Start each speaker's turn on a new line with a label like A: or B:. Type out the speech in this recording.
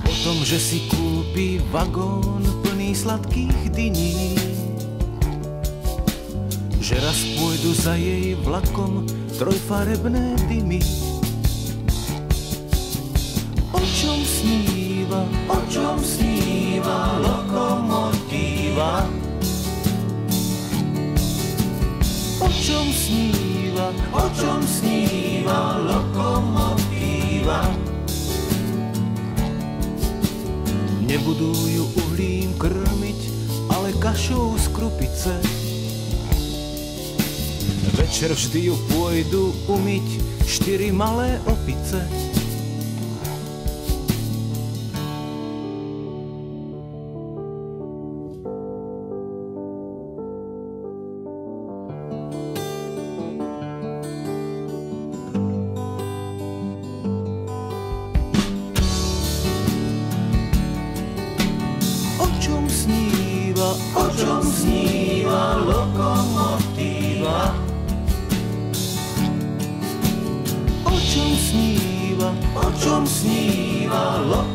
A: O tom, že si kúpi vagón plný sladkých dyní, že raz pôjdu za jej vlakom trojfarebné dymy. O čom sníva lokomotíva? O čom sníva lokomotíva? Nebudú ju uhlím krmiť, ale kašou z krupice. Večer vždy ju pôjdu umyť 4 malé opice. O čom sníva lokomotíva? O čom sníva lokomotíva?